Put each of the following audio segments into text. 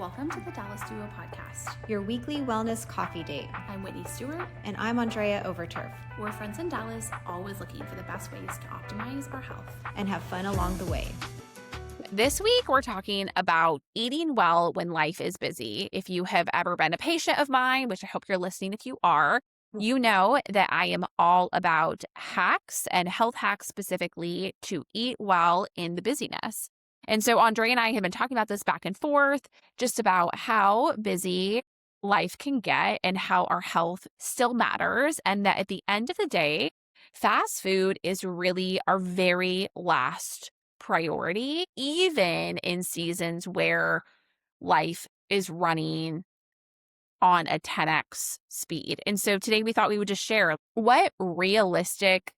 Welcome to the Dallas Duo Podcast, your weekly wellness coffee date. I'm Whitney Stuart. And I'm Andrea Overturf. We're friends in Dallas, always looking for the best ways to optimize our health and have fun along the way. This week, we're talking about eating well when life is busy. If you have ever been a patient of mine, which I hope you're listening if you are, you know that I am all about hacks and health hacks specifically to eat well in the busyness. And so Andrea and I have been talking about this back and forth, just about how busy life can get and how our health still matters. And that at the end of the day, fast food is really our very last priority, even in seasons where life is running on a 10x speed. And so today we thought we would just share what realistic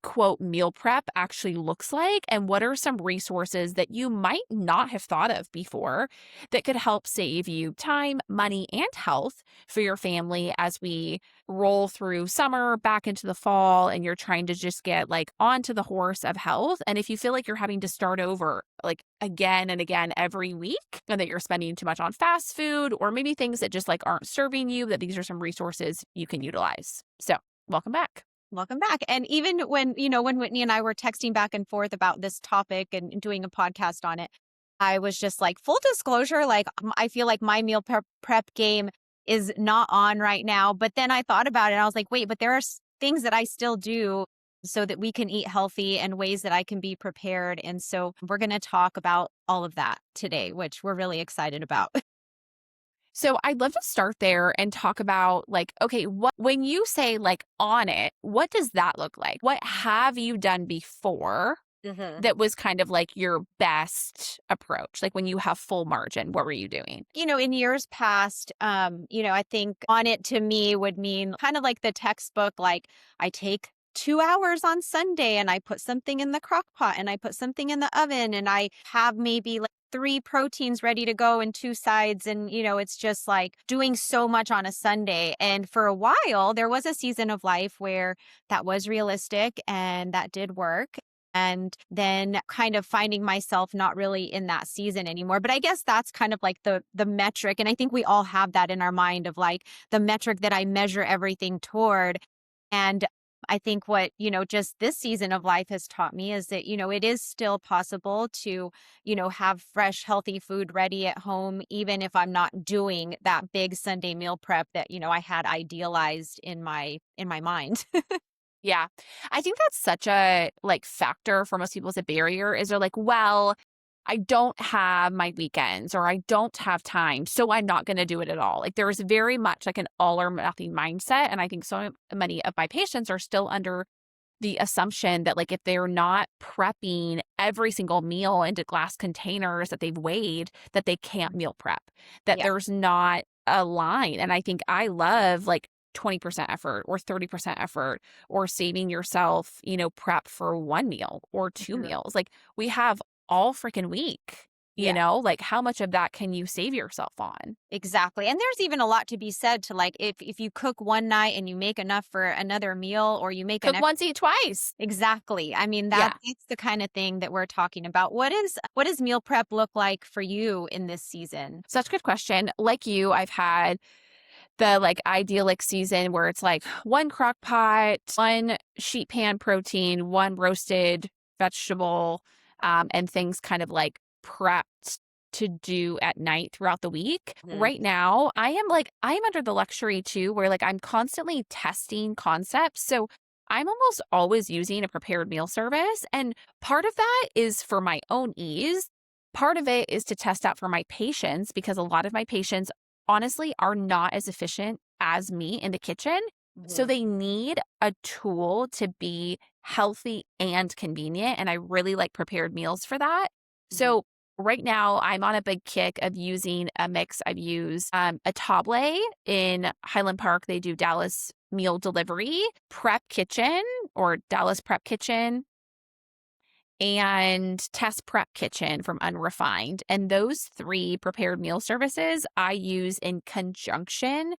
quote meal prep actually looks like and what are some resources that you might not have thought of before that could help save you time, money, and health for your family as we roll through summer back into the fall and you're trying to just get like onto the horse of health. And if you feel like you're having to start over like again and again every week and that you're spending too much on fast food or maybe things that just like aren't serving you, that these are some resources you can utilize. So welcome back. Welcome back. And even when Whitney and I were texting back and forth about this topic and doing a podcast on it, I was just like, full disclosure, like I feel like my meal prep game is not on right now. But then I thought about it and I was like, wait, but there are things that I still do so that we can eat healthy and ways that I can be prepared. And so we're going to talk about all of that today, which we're really excited about. So I'd love to start there and talk about like, okay, when you say like on it, what does that look like? What have you done before that was kind of like your best approach? Like when you have full margin, what were you doing? In years past, I think on it to me would mean kind of like the textbook, like I take 2 hours on Sunday and I put something in the crock pot and I put something in the oven and I have maybe like 3 proteins ready to go and 2 sides. And, it's just like doing so much on a Sunday. And for a while, there was a season of life where that was realistic and that did work. And then kind of finding myself not really in that season anymore. But I guess that's kind of like the metric. And I think we all have that in our mind of like the metric that I measure everything toward. And I think what, just this season of life has taught me is that, it is still possible to, have fresh, healthy food ready at home, even if I'm not doing that big Sunday meal prep that, I had idealized in my mind. Yeah. I think that's such a like factor for most people as a barrier is they're like, well, I don't have my weekends or I don't have time, so I'm not going to do it at all. Like there is very much like an all or nothing mindset. And I think so many of my patients are still under the assumption that like if they're not prepping every single meal into glass containers that they've weighed, that they can't meal prep, that there's not a line. And I think I love like 20% effort or 30% effort or saving yourself, prep for 1 meal or 2 meals. Like we have all freaking week, like how much of that can you save yourself on? Exactly. And there's even a lot to be said to like, if you cook one night and you make enough for another meal or you make cook once, eat twice. Exactly. I mean, that's the kind of thing that we're talking about. What does meal prep look like for you in this season? Such a good question. Like you, I've had the like idyllic season where it's like 1 crock pot, 1 sheet pan protein, 1 roasted vegetable, and things kind of like prepped to do at night throughout the week. Right now, I am under the luxury too, where like I'm constantly testing concepts. So I'm almost always using a prepared meal service. And part of that is for my own ease. Part of it is to test out for my patients because a lot of my patients honestly are not as efficient as me in the kitchen. So they need a tool to be healthy and convenient. And I really like prepared meals for that. So right now I'm on a big kick of using a mix. I've used a Table in Highland Park. They do Dallas Meal Delivery, Prep Kitchen or Dallas Prep Kitchen, and Test Prep Kitchen from Unrefined. And those 3 prepared meal services I use in conjunction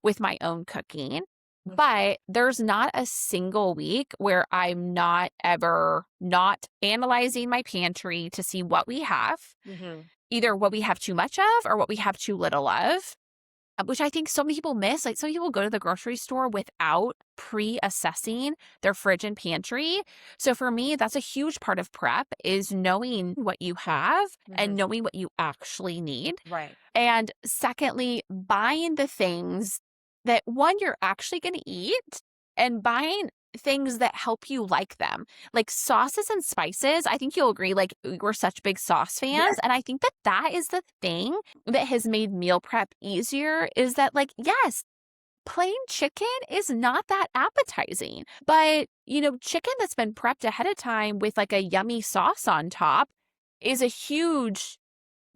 with my own cooking. But there's not a single week where I'm not ever not analyzing my pantry to see what we have, either what we have too much of or what we have too little of, which I think so many people miss. Like, some people go to the grocery store without pre-assessing their fridge and pantry. So for me, that's a huge part of prep, is knowing what you have and knowing what you actually need. Right. And secondly, buying the things that, one, you're actually going to eat, and buying things that help you like them. Like sauces and spices, I think you'll agree, like, we're such big sauce fans. Yes. And I think that that is the thing that has made meal prep easier, is that, like, yes, plain chicken is not that appetizing, but, chicken that's been prepped ahead of time with like a yummy sauce on top is a huge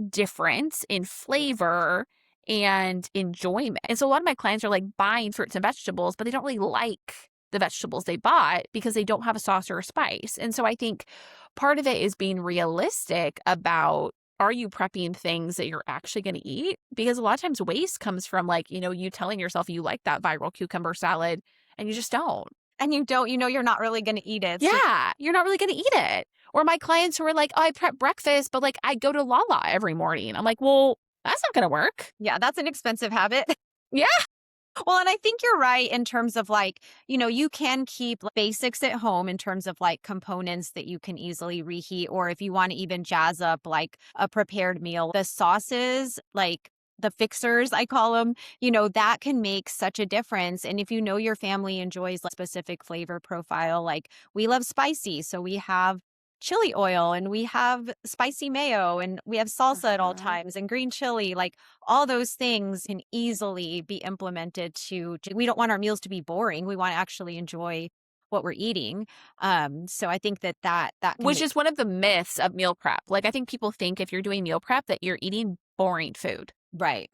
difference in flavor and enjoyment. And so a lot of my clients are like buying fruits and vegetables, but they don't really like the vegetables they bought because they don't have a sauce or a spice. And so I think part of it is being realistic about, are you prepping things that you're actually going to eat? Because a lot of times waste comes from, like, you telling yourself you like that viral cucumber salad and you just don't. And you don't, you're not really going to eat it. So Yeah, you're not really going to eat it. Or my clients who are like, oh, I prep breakfast, but like I go to Lala every morning. I'm like, well, that's not going to work. yeah, that's an expensive habit. Yeah. Well, and I think you're right in terms of like, you can keep basics at home in terms of like components that you can easily reheat, or if you want to even jazz up like a prepared meal, the sauces, like the fixers, I call them, that can make such a difference. And if your family enjoys like specific flavor profile, like we love spicy, so we have chili oil and we have spicy mayo and we have salsa at all times and green chili, like all those things can easily be implemented we don't want our meals to be boring. We want to actually enjoy what we're eating. So I think that Which is one of the myths of meal prep. Like, I think people think if you're doing meal prep that you're eating boring food. right.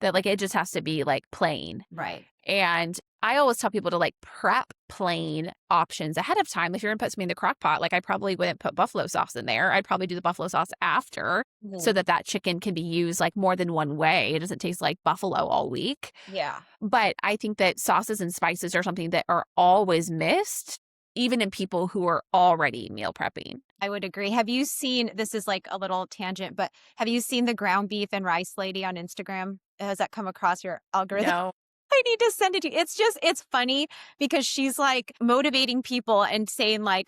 That like it just has to be like plain. Right. And I always tell people to like prep plain options ahead of time. If you're going to put something in the crock pot, like I probably wouldn't put buffalo sauce in there. I'd probably do the buffalo sauce after so that chicken can be used like more than one way. It doesn't taste like buffalo all week. Yeah. But I think that sauces and spices are something that are always missed, even in people who are already meal prepping. I would agree. Have you seen, this is like a little tangent, but have you seen the ground beef and rice lady on Instagram? Has that come across your algorithm? No. I need to send it to you. It's funny because she's like motivating people and saying like,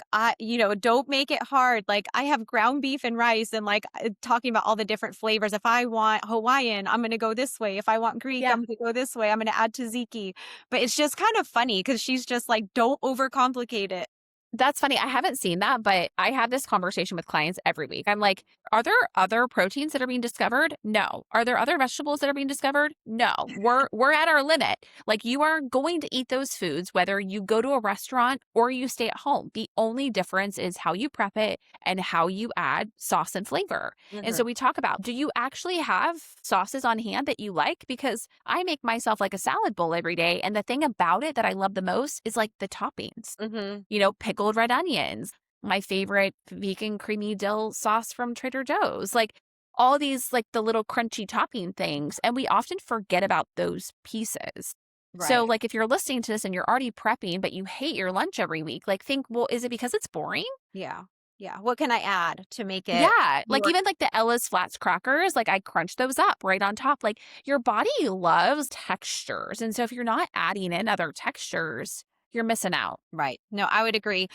don't make it hard. Like I have ground beef and rice and like talking about all the different flavors. If I want Hawaiian, I'm going to go this way. If I want Greek, I'm going to go this way. I'm going to add tzatziki. But it's just kind of funny because she's just like, don't overcomplicate it. That's funny. I haven't seen that, but I have this conversation with clients every week. I'm like, are there other proteins that are being discovered? No. Are there other vegetables that are being discovered? No. We're at our limit. Like, you are going to eat those foods whether you go to a restaurant or you stay at home. The only difference is how you prep it and how you add sauce and flavor. And so we talk about, do you actually have sauces on hand that you like? Because I make myself like a salad bowl every day. And the thing about it that I love the most is like the toppings, pickled red onions, my favorite vegan creamy dill sauce from Trader Joe's, like all these, like the little crunchy topping things. And we often forget about those pieces. Right. So like if you're listening to this and you're already prepping, but you hate your lunch every week, like think, well, is it because it's boring? Yeah. Yeah. What can I add to make it? Yeah. Like even like the Ella's Flats crackers, like I crunch those up right on top. Like your body loves textures. And so if you're not adding in other textures, you're missing out. Right. No, I would agree.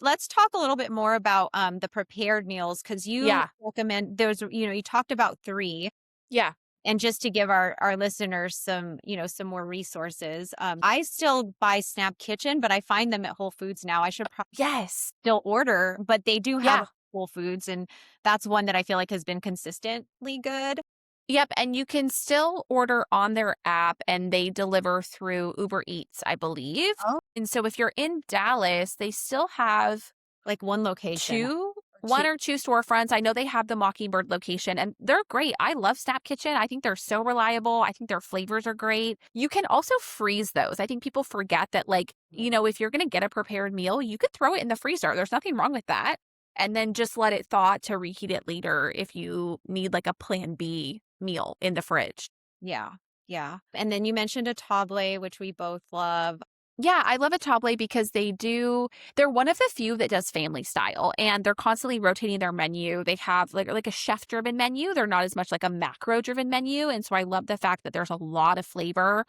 Let's talk a little bit more about the prepared meals because you recommend you talked about 3. Yeah. And just to give our listeners some more resources, I still buy Snap Kitchen, but I find them at Whole Foods now. I should probably still order, but they do have Whole Foods, and that's one that I feel like has been consistently good. Yep. And you can still order on their app and they deliver through Uber Eats, I believe. Oh. And so if you're in Dallas, they still have like one location. One or two storefronts. I know they have the Mockingbird location and they're great. I love Snap Kitchen. I think they're so reliable. I think their flavors are great. You can also freeze those. I think people forget that, like, if you're going to get a prepared meal, you could throw it in the freezer. There's nothing wrong with that. And then just let it thaw to reheat it later if you need like a plan B meal in the fridge. Yeah. Yeah. And then you mentioned a table, which we both love. Yeah, I love Atable because they're one of the few that does family style, and they're constantly rotating their menu. They have like a chef-driven menu. They're not as much like a macro-driven menu. And so I love the fact that there's a lot of flavor.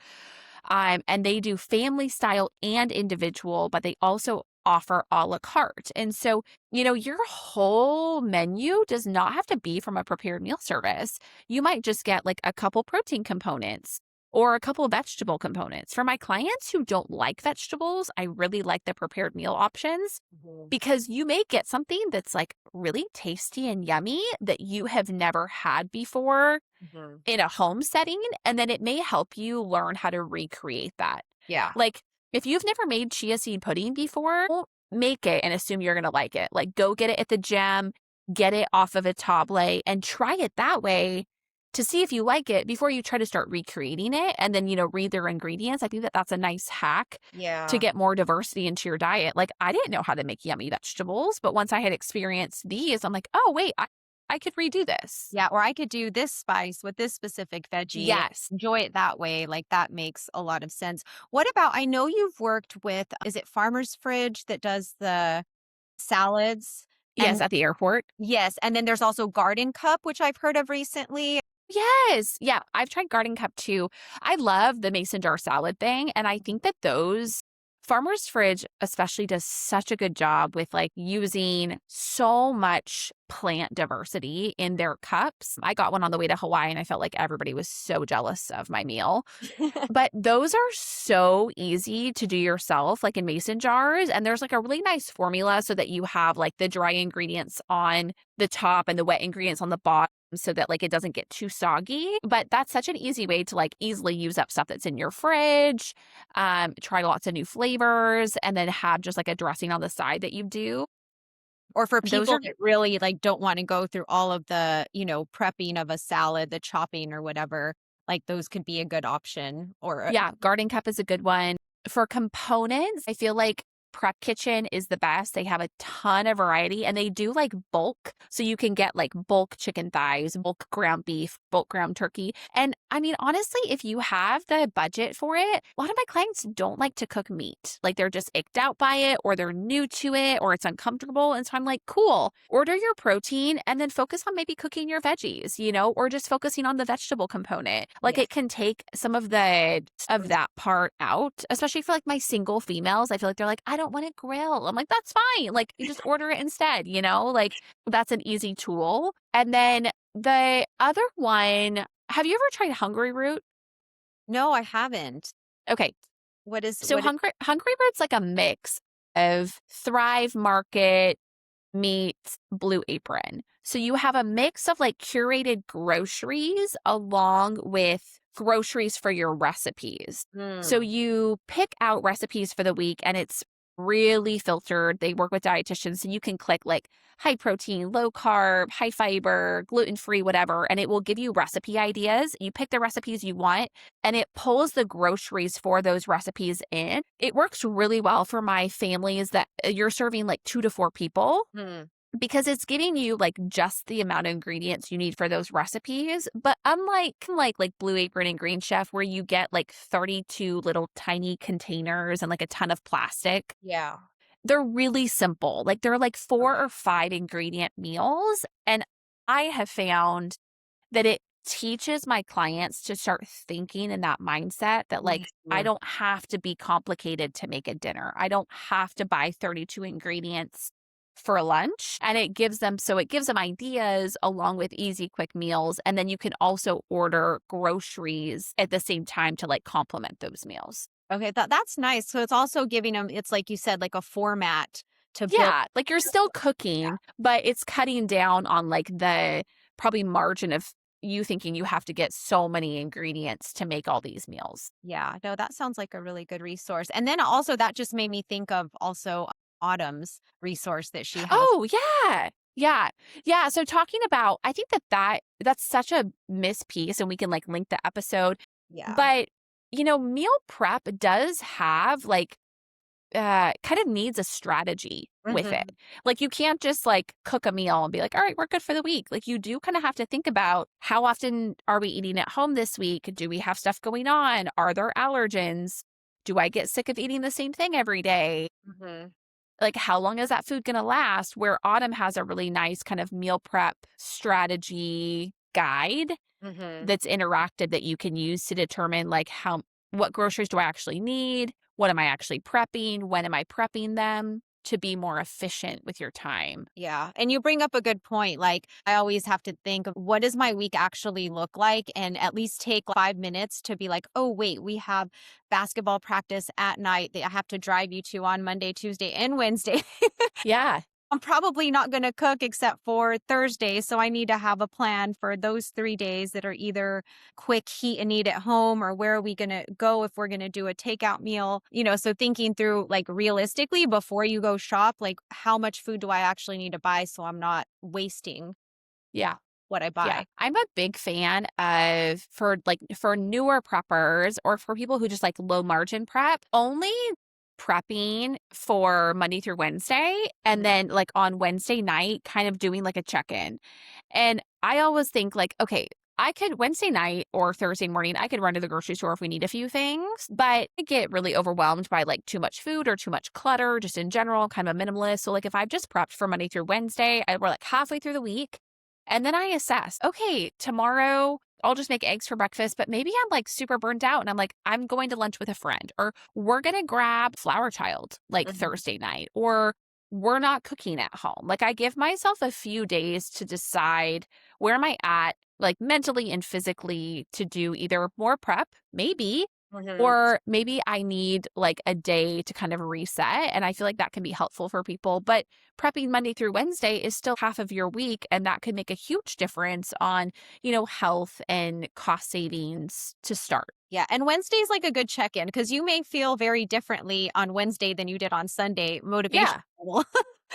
And they do family style and individual, but they also offer a la carte. And so, your whole menu does not have to be from a prepared meal service. You might just get like a couple protein components or a couple vegetable components. For my clients who don't like vegetables, I really like the prepared meal options because you may get something that's like really tasty and yummy that you have never had before in a home setting, and then it may help you learn how to recreate that. Yeah. Like, if you've never made chia seed pudding before, don't make it and assume you're going to like it. Like, go get it at the gym, get it off of a tablet, and try it that way to see if you like it before you try to start recreating it and then, read their ingredients. I think that that's a nice hack to get more diversity into your diet. Like, I didn't know how to make yummy vegetables, but once I had experienced these, I'm like, oh, wait, I could redo this. Yeah, or I could do this spice with this specific veggie. Yes. Enjoy it that way. Like that makes a lot of sense. What about, I know you've worked with, is it Farmer's Fridge that does the salads? Yes, And at the airport. yes, and then there's also Garden Cup, which I've heard of recently. Yes. Yeah, I've tried Garden Cup too. I love the mason jar salad thing. And I think that those Farmer's Fridge especially does such a good job with like using so much plant diversity in their cups. I got one on the way to Hawaii and I felt like everybody was so jealous of my meal. But those are so easy to do yourself, like in mason jars. And there's like a really nice formula so that you have like the dry ingredients on the top and the wet ingredients on the bottom so that like it doesn't get too soggy. But that's such an easy way to like easily use up stuff that's in your fridge, try lots of new flavors, and then have just like a dressing on the side that you do. Or for Those people are that really like don't want to go through all of the, prepping of a salad, the chopping or whatever, like those could be a good option. Or Yeah, Garden Cup is a good one. For components, I feel like Prep Kitchen is the best. They have a ton of variety and they do like bulk. So you can get like bulk chicken thighs, bulk ground beef, bulk ground turkey. And I mean, honestly, if you have the budget for it, a lot of my clients don't like to cook meat. Like they're just icked out by it or they're new to it or it's uncomfortable. And so I'm like, cool, order your protein and then focus on maybe cooking your veggies, or just focusing on the vegetable component. Like it can take some of that part out, especially for like my single females. I feel like they're like, I don't want to grill. I'm like, that's fine. Like you just order it instead, like that's an easy tool. And then the other one, have you ever tried Hungry Root? No, I haven't. Okay. What is So Hungry Root's like a mix of Thrive Market meets Blue Apron. So you have a mix of like curated groceries along with groceries for your recipes. So you pick out recipes for the week and it's really filtered. They work with dietitians, so you can click like high protein, low carb, high fiber, gluten-free, whatever, and it will give you recipe ideas. You pick the recipes you want and it pulls the groceries for those recipes in. It works really well for my families that you're serving like 2 to 4 people. Because it's giving you like just the amount of ingredients you need for those recipes. But unlike like Blue Apron and Green Chef, where you get like 32 little tiny containers and like a ton of plastic, Yeah. they're really simple. Like they're like 4 or 5 ingredient meals. And I have found that it teaches my clients to start thinking in that mindset that like, I don't have to be complicated to make a dinner. I don't have to buy 32 ingredients for lunch. And it gives them ideas along with easy, quick meals. And then you can also order groceries at the same time to like complement those meals. Okay, that's nice. So it's also giving them, it's like you said, like a format to build. Yeah, like you're still cooking, but it's cutting down on like the probably margin of you thinking you have to get so many ingredients to make all these meals. Yeah, no, that sounds like a really good resource. And then also that just made me think of also Autumn's resource that she has. Oh, yeah. Yeah. Yeah. So talking about, I think that's such a missed piece and we can like link the episode. Yeah. But, meal prep does have like, kind of needs a strategy with it. Like you can't just like cook a meal and be like, all right, we're good for the week. Like you do kind of have to think about how often are we eating at home this week? Do we have stuff going on? Are there allergens? Do I get sick of eating the same thing every day? Mm-hmm. Like, how long is that food going to last? Where Autumn has a really nice kind of meal prep strategy guide Mm-hmm. that's interactive that you can use to determine like what groceries do I actually need? What am I actually prepping? When am I prepping them to be more efficient with your time? Yeah. And you bring up a good point. Like, I always have to think of what does my week actually look like and at least take 5 minutes to be like, oh, wait, we have basketball practice at night that I have to drive you to on Monday, Tuesday, and Wednesday. Yeah. I'm probably not going to cook except for Thursday. So I need to have a plan for those 3 days that are either quick heat and eat at home or where are we going to go if we're going to do a takeout meal. So thinking through like realistically before you go shop, like how much food do I actually need to buy so I'm not wasting Yeah. what I Yeah. buy. I'm a big fan of for newer preppers or for people who just like low margin prep, only prepping for Monday through Wednesday and Mhm. then like on Wednesday night kind of doing like a check-in. And I always think like, okay, I could Wednesday night or Thursday morning, I could run to the grocery store if we need a few things, but I get really overwhelmed by like too much food or too much clutter just in general, kind of a minimalist. So like if I've just prepped for Monday through Wednesday, we're like halfway through the week. And then I assess, okay, tomorrow I'll just make eggs for breakfast, but maybe I'm like super burnt out and I'm like, I'm going to lunch with a friend, or we're going to grab Flower Child like Mhm. Thursday night, or we're not cooking at home. Like I give myself a few days to decide where am I at, like mentally and physically to do either more prep, maybe, Mhm. or maybe I need like a day to kind of reset. And I feel like that can be helpful for people. But prepping Monday through Wednesday is still half of your week. And that could make a huge difference on, health and cost savings to start. Yeah. And Wednesday's like a good check in because you may feel very differently on Wednesday than you did on Sunday, motivation Yeah. level.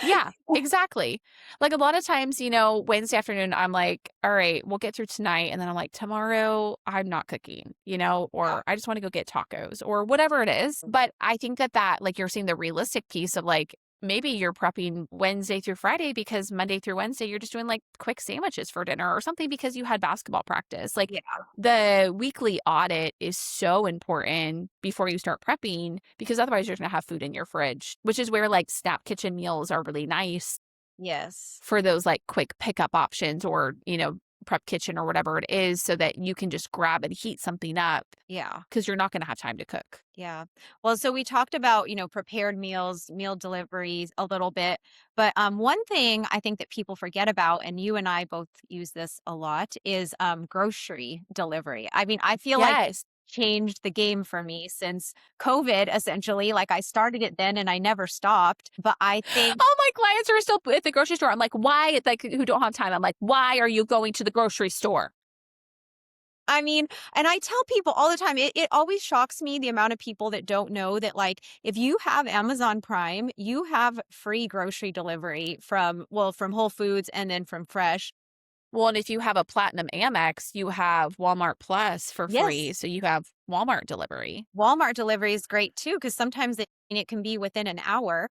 Yeah, exactly. Like a lot of times, Wednesday afternoon, I'm like, all right, we'll get through tonight. And then I'm like, tomorrow, I'm not cooking, Yeah. or I just want to go get tacos or whatever it is. But I think that, like you're saying, the realistic piece of like, maybe you're prepping Wednesday through Friday because Monday through Wednesday, you're just doing like quick sandwiches for dinner or something because you had basketball practice. Like Yeah. the weekly audit is so important before you start prepping because otherwise you're going to have food in your fridge, which is where like snap kitchen meals are really nice Yes. for those like quick pickup options or, prep kitchen or whatever it is so that you can just grab and heat something up Yeah. because you're not going to have time to cook. Yeah. Well, so we talked about, prepared meals, meal deliveries a little bit, but one thing I think that people forget about, and you and I both use this a lot, is grocery delivery. I mean, I feel like it Yes. changed the game for me since COVID, essentially. Like I started it then and I never stopped. But I think Oh, my clients are still at the grocery store. I'm like, why? Like, who don't have time. I'm like, why are you going to the grocery store? I mean, and I tell people all the time, it always shocks me the amount of people that don't know that, like, if you have Amazon Prime, you have free grocery delivery from Whole Foods and then from Fresh. Well, and if you have a Platinum Amex, you have Walmart Plus for free. Yes. So you have Walmart delivery. Walmart delivery is great too, because sometimes it can be within an hour.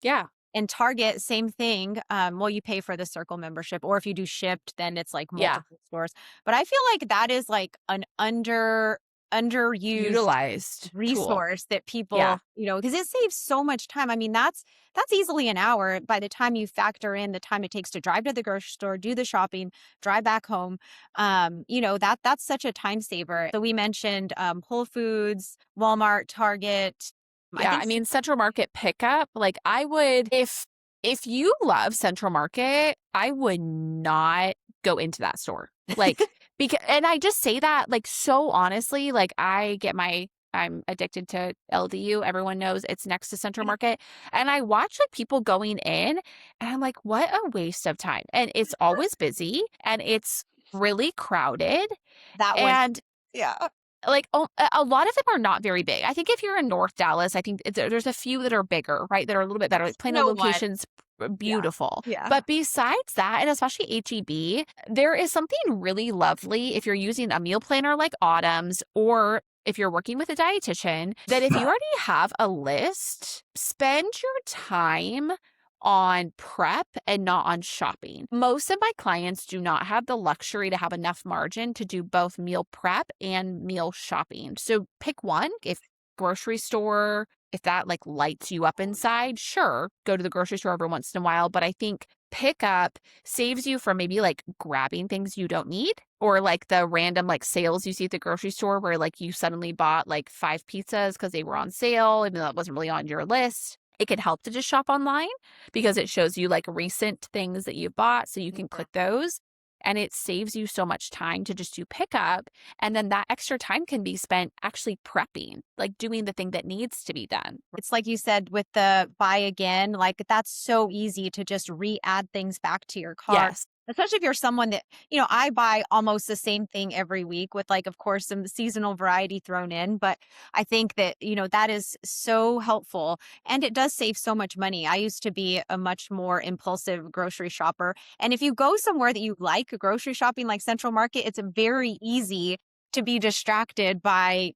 Yeah. And Target, same thing. Well, you pay for the Circle membership, or if you do Shipped, then it's like Yeah. multiple stores. But I feel like that is like an underused Utilized tool. resource that Yeah. people, because it saves so much time. I mean, that's easily an hour by the time you factor in the time it takes to drive to the grocery store, do the shopping, drive back home. That's such a time saver. So we mentioned Whole Foods, Walmart, Target. I Yeah, think I mean, Central Market pickup, like I would if you love Central Market, I would not go into that store. Like because and I just say that like so honestly, like I'm addicted to LDU. Everyone knows it's next to Central Market. And I watch like people going in and I'm like, what a waste of time. And it's always busy and it's really crowded. that one. And Yeah. like, a lot of them are not very big. I think if you're in North Dallas, I think there's a few that are bigger, right? That are a little bit better. Like Plano No one. location's Yeah. beautiful. Yeah. But besides that, and especially HEB, there is something really lovely if you're using a meal planner like Autumn's or if you're working with a dietitian, that if you already have a list, spend your time on prep and not on shopping. Most of my clients do not have the luxury to have enough margin to do both meal prep and meal shopping. So pick one. If grocery store, if that like lights you up inside, sure, go to the grocery store every once in a while. But I think pickup saves you from maybe like grabbing things you don't need, or like the random like sales you see at the grocery store where like you suddenly bought like 5 pizzas because they were on sale, even though that wasn't really on your list. It can help to just shop online because it shows you like recent things that you bought, so you can click those. And it saves you so much time to just do pickup. And then that extra time can be spent actually prepping, like doing the thing that needs to be done. It's like you said with the buy again, like that's so easy to just re-add things back to your cart. Yes. Especially if you're someone that, I buy almost the same thing every week with like, of course, some seasonal variety thrown in. But I think that, that is so helpful and it does save so much money. I used to be a much more impulsive grocery shopper. And if you go somewhere that you like grocery shopping, like Central Market, it's very easy to be distracted by,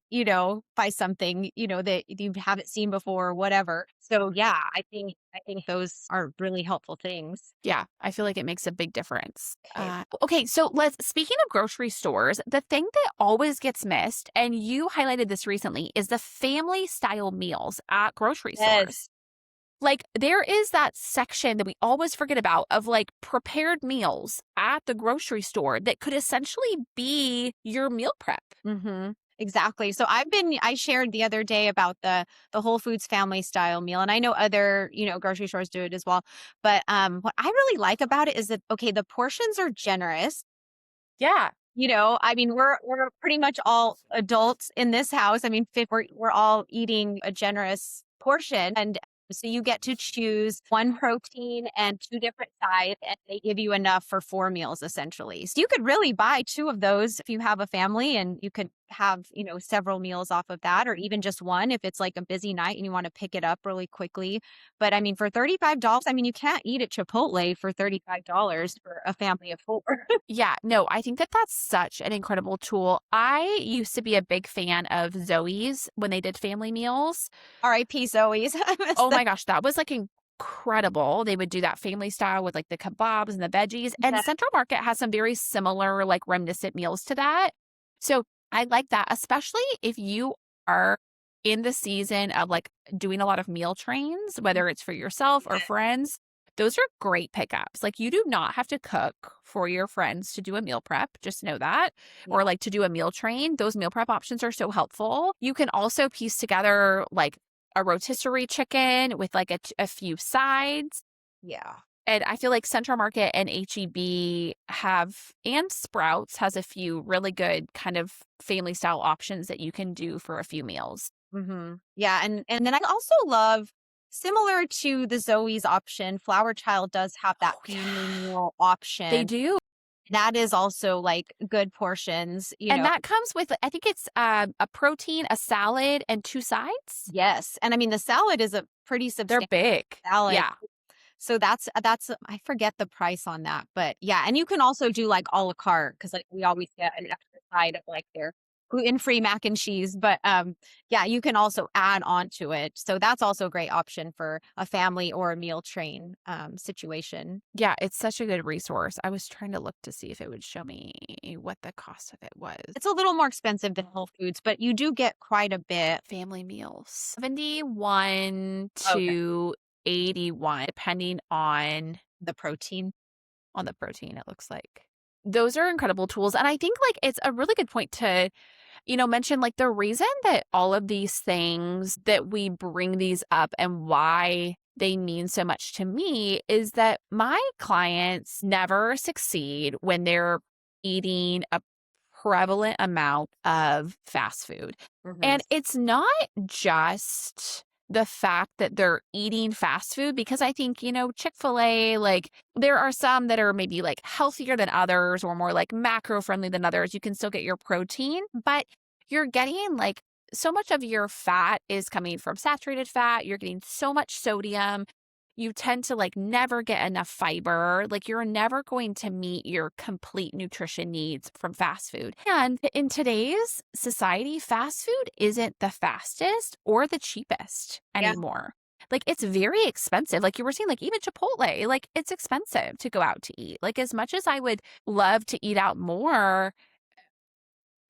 by something, that you haven't seen before or whatever. So yeah, I think those are really helpful things. Yeah, I feel like it makes a big difference. Okay. Okay, so speaking of grocery stores, the thing that always gets missed, and you highlighted this recently, is the family style meals at grocery stores. Yes. Like there is that section that we always forget about of like prepared meals at the grocery store that could essentially be your meal prep. Mm-hmm. Exactly. So I shared the other day about the Whole Foods family style meal, and I know other, grocery stores do it as well. But what I really like about it is that, okay, the portions are generous. Yeah. I mean, we're pretty much all adults in this house. I mean, we're all eating a generous portion, and so you get to choose one protein and 2 different sides, and they give you enough for 4 meals essentially. So you could really buy 2 of those if you have a family, and you could have, several meals off of that, or even just one if it's like a busy night and you want to pick it up really quickly. But I mean, for $35, I mean, you can't eat at Chipotle for $35 for a family of 4. Yeah, no, I think that that's such an incredible tool. I used to be a big fan of Zoe's when they did family meals. R.I.P. Zoe's. Oh my gosh, that was like incredible. They would do that family style with like the kebabs and the veggies. And Yeah. Central Market has some very similar, like reminiscent meals to that. So I like that, especially if you are in the season of like doing a lot of meal trains, whether it's for yourself or friends. Those are great pickups. Like you do not have to cook for your friends to do a meal prep. Just know that. Yeah. Or like to do a meal train. Those meal prep options are so helpful. You can also piece together like a rotisserie chicken with like a few sides. Yeah. And I feel like Central Market and HEB and Sprouts has a few really good kind of family style options that you can do for a few meals. Mm-hmm. Yeah. And then I also love, similar to the Zoe's option, Flower Child does have that family meal option. They do. That is also like good portions, And that comes with, I think it's a protein, a salad, and 2 sides. Yes. And I mean, the salad is a pretty substantial They're big. salad. Yeah. So that's I forget the price on that, but yeah. And you can also do like a la carte, because like we always get an extra side of like their gluten-free mac and cheese. But yeah, you can also add on to it. So that's also a great option for a family or a meal train situation. Yeah, it's such a good resource. I was trying to look to see if it would show me what the cost of it was. It's a little more expensive than Whole Foods, but you do get quite a bit. Family meals, 71 to 81, depending on The protein. it looks like. Those are incredible tools. And I think like it's a really good point to, mention like the reason that all of these things that we bring these up and why they mean so much to me is that my clients never succeed when they're eating a prevalent amount of fast food. Mm-hmm. And it's not just the fact that they're eating fast food, because I think, Chick-fil-A, like there are some that are maybe like healthier than others or more like macro friendly than others. You can still get your protein, but you're getting like so much of your fat is coming from saturated fat. You're getting so much sodium. You tend to like never get enough fiber. Like you're never going to meet your complete nutrition needs from fast food. And in today's society, fast food isn't the fastest or the cheapest anymore. Like it's very expensive. Like you were saying, like even Chipotle, like it's expensive to go out to eat. Like as much as I would love to eat out more,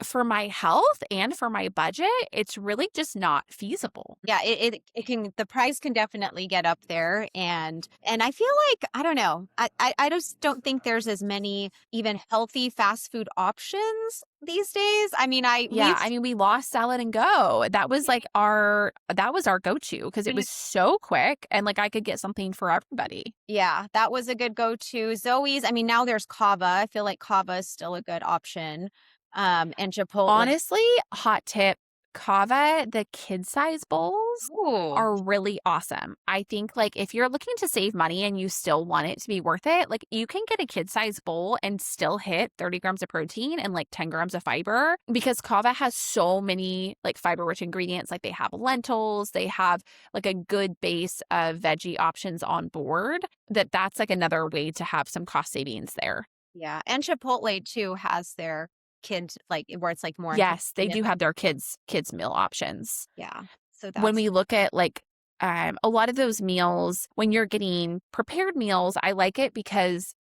for my health and for my budget, it's really just not feasible. Yeah, it can, the price can definitely get up there, and I feel like, I don't know, I just don't think there's as many even healthy fast food options these days. I mean, Yeah, I mean, we lost Salad and Go. That was like that was our go-to because it was so quick and like I could get something for everybody. yeah, that was a good go-to. Zoe's, I mean, now there's Kava. I feel like Kava is still a good option. And Chipotle. Honestly, hot tip, Kava, the kid size bowls Ooh. are really awesome. I think like if you're looking to save money and you still want it to be worth it, like you can get a kid size bowl and still hit 30 grams of protein and like 10 grams of fiber because Kava has so many like fiber rich ingredients. Like they have lentils, they have like a good base of veggie options on board that's like another way to have some cost savings there. Yeah, and Chipotle too has their kid, like, where it's like more. Yes, they do have their kids meal options. Yeah. So When that's, we look at like a lot of those meals, when you're getting prepared meals, I like it because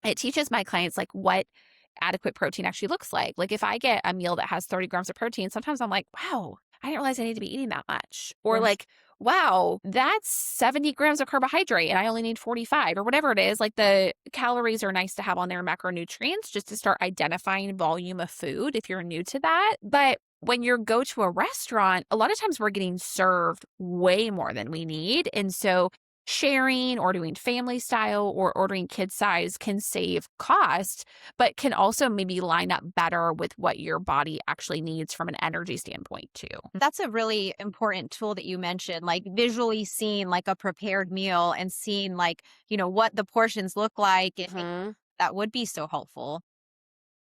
it teaches my clients like what adequate protein actually looks like. Like if I get a meal that has 30 grams of protein, sometimes I'm like, wow, I didn't realize I need to be eating that much. Or Yes. like, wow, that's 70 grams of carbohydrate and I only need 45 or whatever it is. Like the calories are nice to have on their macronutrients just to start identifying volume of food if you're new to that. But when you go to a restaurant, a lot of times we're getting served way more than we need. And so sharing or doing family style or ordering kid size can save cost, but can also maybe line up better with what your body actually needs from an energy standpoint too. that's a really important tool that you mentioned, like visually seeing like a prepared meal and seeing like, what the portions look like. That would be so helpful.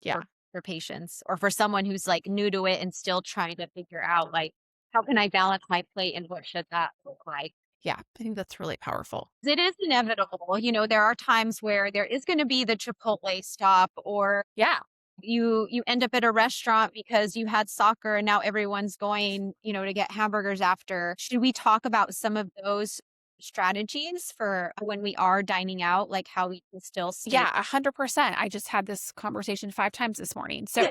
Yeah. For patients or for someone who's like new to it and still trying to figure out like, how can I balance my plate and what should that look like? Yeah. I think that's really powerful. It is inevitable. There are times where there is going to be the Chipotle stop, or Yeah. you end up at a restaurant because you had soccer and now everyone's going, to get hamburgers after. Should we talk about some of those strategies for when we are dining out, like how we can still stay? Yeah, 100%. I just had this conversation 5 times this morning. So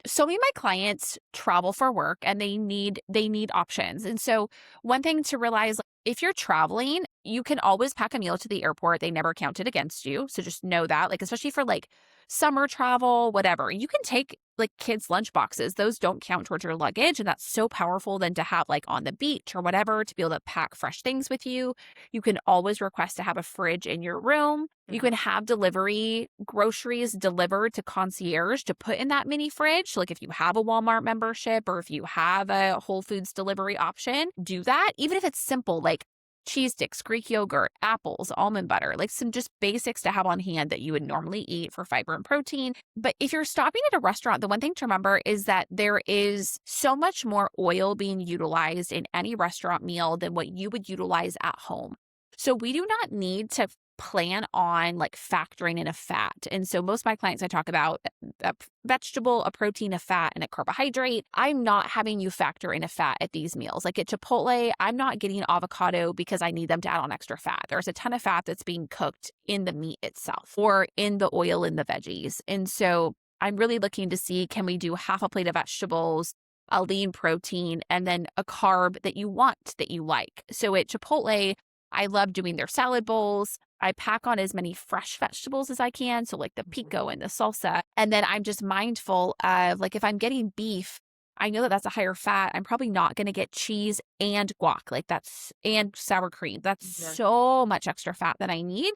so many of my clients travel for work and they need options. And so one thing to realize, like, if you're traveling, you can always pack a meal to the airport. They never count it against you. So just know that, like, especially for like summer travel, whatever, you can take like kids' lunch boxes. Those don't count towards your luggage. And that's so powerful then to have like on the beach or whatever to be able to pack fresh things with you. You can always request to have a fridge in your room. You can have groceries delivered to concierge to put in that mini fridge. So like if you have a Walmart membership or if you have a Whole Foods delivery option, do that. Even if it's simple, like cheese sticks, Greek yogurt, apples, almond butter, like some just basics to have on hand that you would normally eat for fiber and protein. But if you're stopping at a restaurant, the one thing to remember is that there is so much more oil being utilized in any restaurant meal than what you would utilize at home. So we do not need to plan on like factoring in a fat. And so most of my clients, I talk about a vegetable, a protein, a fat, and a carbohydrate. I'm not having you factor in a fat at these meals. Like at Chipotle, I'm not getting avocado because I need them to add on extra fat. There's a ton of fat that's being cooked in the meat itself or in the oil in the veggies. And so I'm really looking to see, can we do half a plate of vegetables, a lean protein, and then a carb that you want, that you like. So at Chipotle, I love doing their salad bowls. I pack on as many fresh vegetables as I can. So like the pico and the salsa. And then I'm just mindful of like, if I'm getting beef, I know that that's a higher fat. I'm probably not going to get cheese and guac, and sour cream. That's so much extra fat that I need.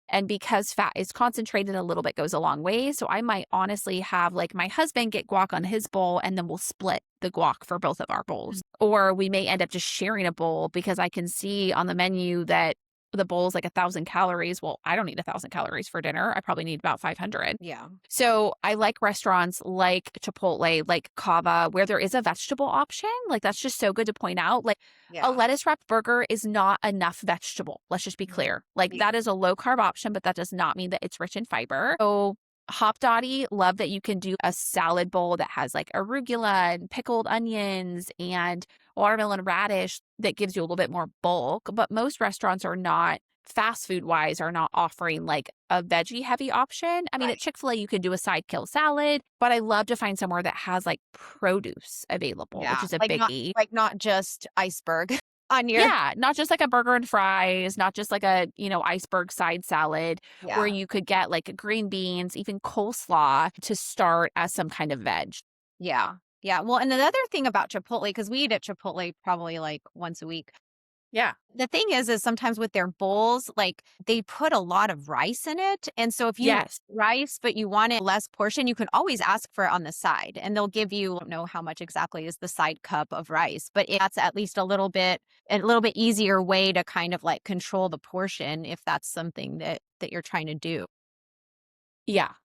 And because fat is concentrated, a little bit goes a long way. So I might honestly have like my husband get guac on his bowl and then we'll split the guac for both of our bowls. Or we may end up just sharing a bowl because I can see on the menu that the bowl is like 1,000 calories. Well, I don't need 1,000 calories for dinner. I probably need about 500. Yeah. So I like restaurants like Chipotle, like Cava, where there is a vegetable option. Like that's just so good to point out. Like a lettuce wrapped burger is not enough vegetable. Let's just be clear. Like that is a low carb option, but that does not mean that it's rich in fiber. So Hop Dotty, love that you can do a salad bowl that has like arugula and pickled onions and watermelon radish that gives you a little bit more bulk. But most restaurants are not fast food wise are not offering like a veggie heavy option. I mean, Right. at Chick-fil-A, you can do a side kill salad, but I love to find somewhere that has like produce available, which Yeah. is a Like biggie. not just iceberg on your. Yeah, not just like a burger and fries, not just like a, iceberg side salad where Yeah. you could get like green beans, even coleslaw to start as some kind of veg. Yeah. Yeah. Well, and another thing about Chipotle, because we eat at Chipotle probably like once a week. Yeah. The thing is sometimes with their bowls, like they put a lot of rice in it. And so if you Yes. rice, but you want it less portion, you can always ask for it on the side and they'll give you, I don't know how much exactly is the side cup of rice, but that's at least a little bit easier way to kind of like control the portion if that's something that you're trying to do. Yeah.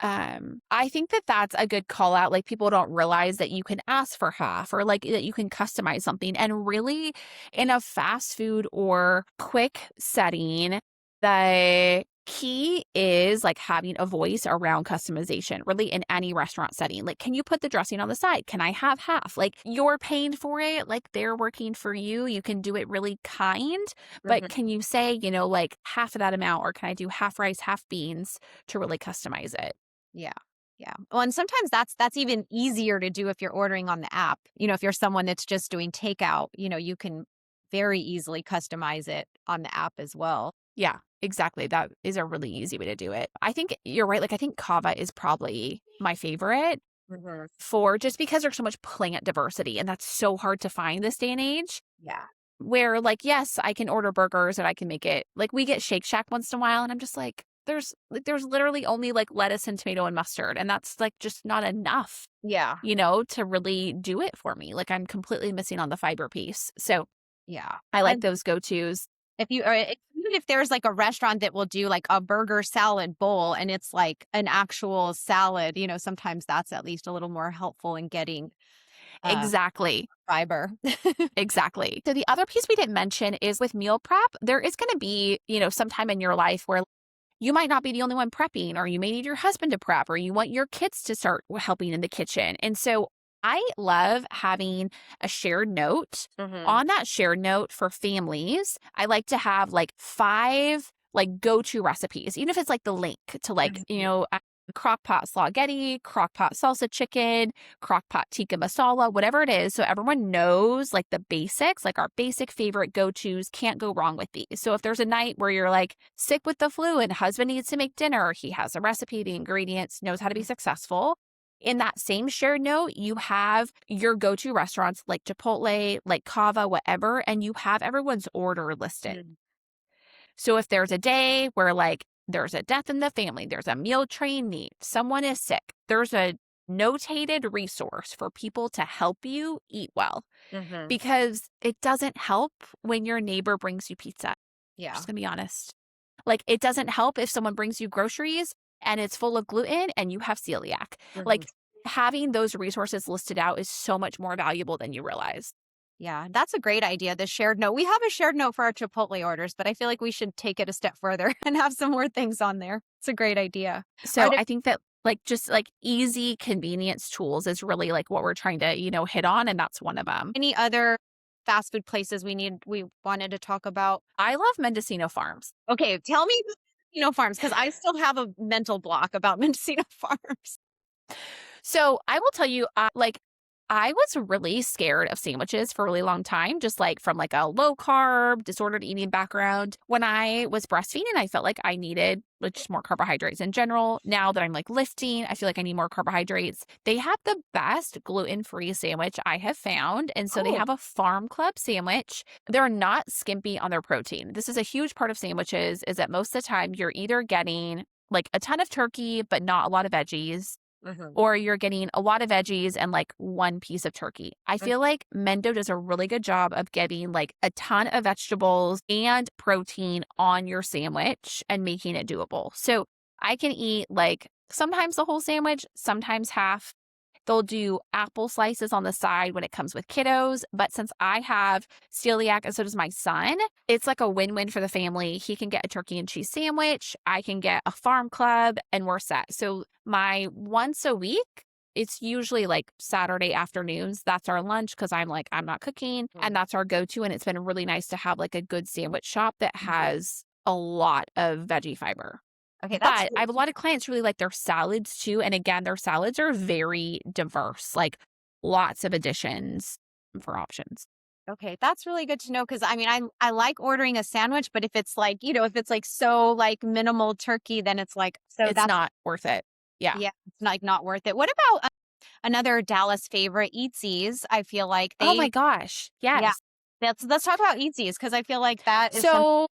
I think that that's a good call out. Like people don't realize that you can ask for half or like that you can customize something. And really in a fast food or quick setting, the key is like having a voice around customization, really in any restaurant setting. Like, can you put the dressing on the side? Can I have half? Like you're paying for it, like they're working for you. You can do it really kind, but Mhm. can you say, like half of that amount, or can I do half rice, half beans to really customize it? Yeah. Yeah. Well, and sometimes that's even easier to do if you're ordering on the app. If you're someone that's just doing takeout, you can very easily customize it on the app as well. Yeah, exactly. That is a really easy way to do it. I think you're right. Like, I think kava is probably my favorite Mhm. for just because there's so much plant diversity and that's so hard to find this day and age. Yeah. Where, like, yes, I can order burgers and I can make it like we get Shake Shack once in a while, and I'm just there's literally only like lettuce and tomato and mustard, and that's like just not enough, Yeah. to really do it for me. Like I'm completely missing on the fiber piece. So Yeah. I like And those go-tos. even if there's like a restaurant that will do like a burger salad bowl and it's like an actual salad, sometimes that's at least a little more helpful in getting uh Exactly. fiber. Exactly. So the other piece we didn't mention is with meal prep, there is going to be, some time in your life where you might not be the only one prepping, or you may need your husband to prep, or you want your kids to start helping in the kitchen. And so I love having a shared note. Mhm. On that shared note for families, I like to have like 5 like go-to recipes, even if it's like the link to like, Mhm. crock pot spaghetti, crock pot salsa chicken, crock pot tikka masala, whatever it is. So everyone knows like the basics, like our basic favorite go-tos, can't go wrong with these. So if there's a night where you're like sick with the flu and husband needs to make dinner, he has a recipe, the ingredients, knows how to be successful. In that same shared note, you have your go-to restaurants like Chipotle, like Cava, whatever, and you have everyone's order listed. Mhm. So if there's a day where like there's a death in the family, there's a meal train need, someone is sick, there's a notated resource for people to help you eat well, Mhm. because it doesn't help when your neighbor brings you pizza. Yeah. Just gonna be honest. Like it doesn't help if someone brings you groceries and it's full of gluten and you have celiac. Mhm. Like having those resources listed out is so much more valuable than you realize. Yeah, that's a great idea. The shared note. We have a shared note for our Chipotle orders, but I feel like we should take it a step further and have some more things on there. It's a great idea. Are So there I think that like just like easy convenience tools is really like what we're trying to, hit on. And that's one of them. any other fast food places we wanted to talk about? I love Mendocino Farms. Okay, tell me the Mendocino Farms because I still have a mental block about Mendocino Farms. So I will tell you, I was really scared of sandwiches for a really long time, just like from like a low carb, disordered eating background. When I was breastfeeding, I felt like I needed like, just more carbohydrates in general. Now that I'm like lifting, I feel like I need more carbohydrates. They have the best gluten-free sandwich I have found. And so they Oh. have a farm club sandwich. They're not skimpy on their protein. This is a huge part of sandwiches, is that most of the time you're either getting like a ton of turkey, but not a lot of veggies, Mhm. or you're getting a lot of veggies and like one piece of turkey. I feel like Mendo does a really good job of getting like a ton of vegetables and protein on your sandwich and making it doable. So I can eat like sometimes the whole sandwich, sometimes half. They'll do apple slices on the side when it comes with kiddos. But since I have celiac and so does my son, it's like a win-win for the family. He can get a turkey and cheese sandwich. I can get a farm club and we're set. So my once a week it's usually like Saturday afternoons. That's our lunch because I'm like, I'm not cooking. And that's our go-to. And it's been really nice to have like a good sandwich shop that has a lot of veggie fiber. Okay, that's But I have a lot of clients who really like their salads too. And again, their salads are very diverse, like lots of additions for options. okay. That's really good to know because I mean, I like ordering a sandwich, but if it's like, if it's like so like minimal turkey, then it's like It's not worth it. Yeah. yeah, it's like not worth it. What about another Dallas favorite, Eatsies? I feel like Oh my gosh. yeah. Yes. Let's talk about Eatsies because I feel like that is something So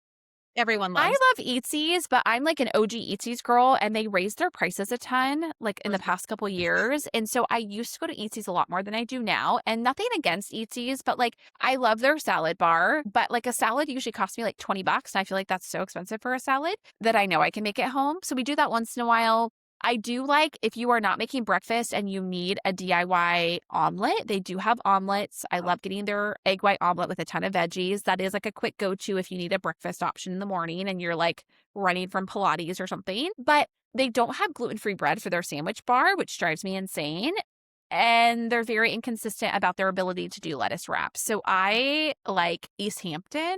everyone I loves. love Eatsies, but I'm like an OG Eatsies girl, and they raised their prices a ton, like in the past couple years. And so I used to go to Eatsies a lot more than I do now. And nothing against Eatsies, but like I love their salad bar. But like a salad usually costs me like $20, and I feel like that's so expensive for a salad that I know I can make at home. So we do that once in a while. I do like if you are not making breakfast and you need a DIY omelet, they do have omelets. I love getting their egg white omelet with a ton of veggies. That is like a quick go-to if you need a breakfast option in the morning and you're like running from Pilates or something. But they don't have gluten-free bread for their sandwich bar, which drives me insane. And they're very inconsistent about their ability to do lettuce wraps. So I like East Hampton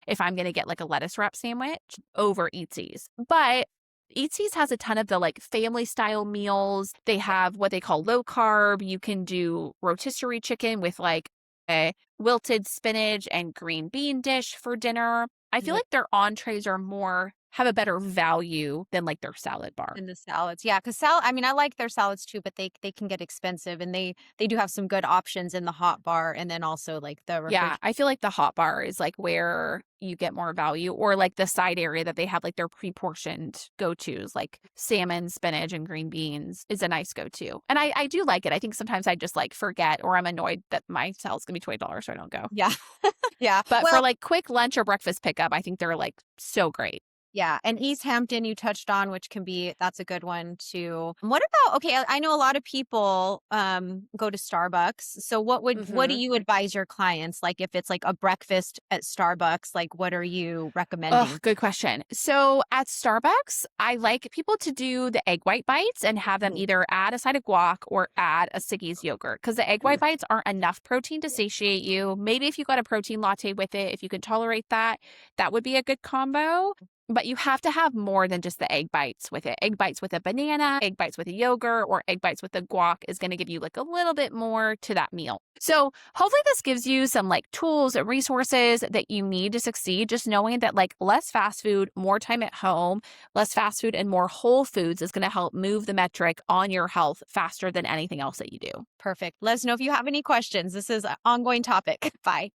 if I'm going to get like a lettuce wrap sandwich over Eatsies. But Eatsies has a ton of the like family style meals. They have what they call low carb. You can do rotisserie chicken with like a wilted spinach and green bean dish for dinner. I feel like their entrees have a better value than like their salad bar. In the salads. Yeah, because I mean, I like their salads too, but they can get expensive and they do have some good options in the hot bar and then also like the Yeah, I feel like the hot bar is like where you get more value, or like the side area that they have like their pre-portioned go-tos like salmon, spinach, and green beans is a nice go-to. And I do like it. I think sometimes I just like forget or I'm annoyed that my salad's gonna be $20 so I don't go. Yeah. Yeah. But for like quick lunch or breakfast pickup, I think they're like so great. Yeah. And East Hampton you touched on, which that's a good one too. What about, okay, I know a lot of people go to Starbucks. So what do you advise your clients? Like if it's like a breakfast at Starbucks, like what are you recommending? Oh, good question. So at Starbucks, I like people to do the egg white bites and have them either add a side of guac or add a Siggy's yogurt because the egg white bites aren't enough protein to satiate you. Maybe if you got a protein latte with it, if you can tolerate that, that would be a good combo. But you have to have more than just the egg bites with it. Egg bites with a banana, egg bites with a yogurt, or egg bites with a guac is going to give you like a little bit more to that meal. So hopefully this gives you some like tools and resources that you need to succeed. Just knowing that like less fast food, more time at home, less fast food and more whole foods is going to help move the metric on your health faster than anything else that you do. Perfect. Let us know if you have any questions. This is an ongoing topic. Bye.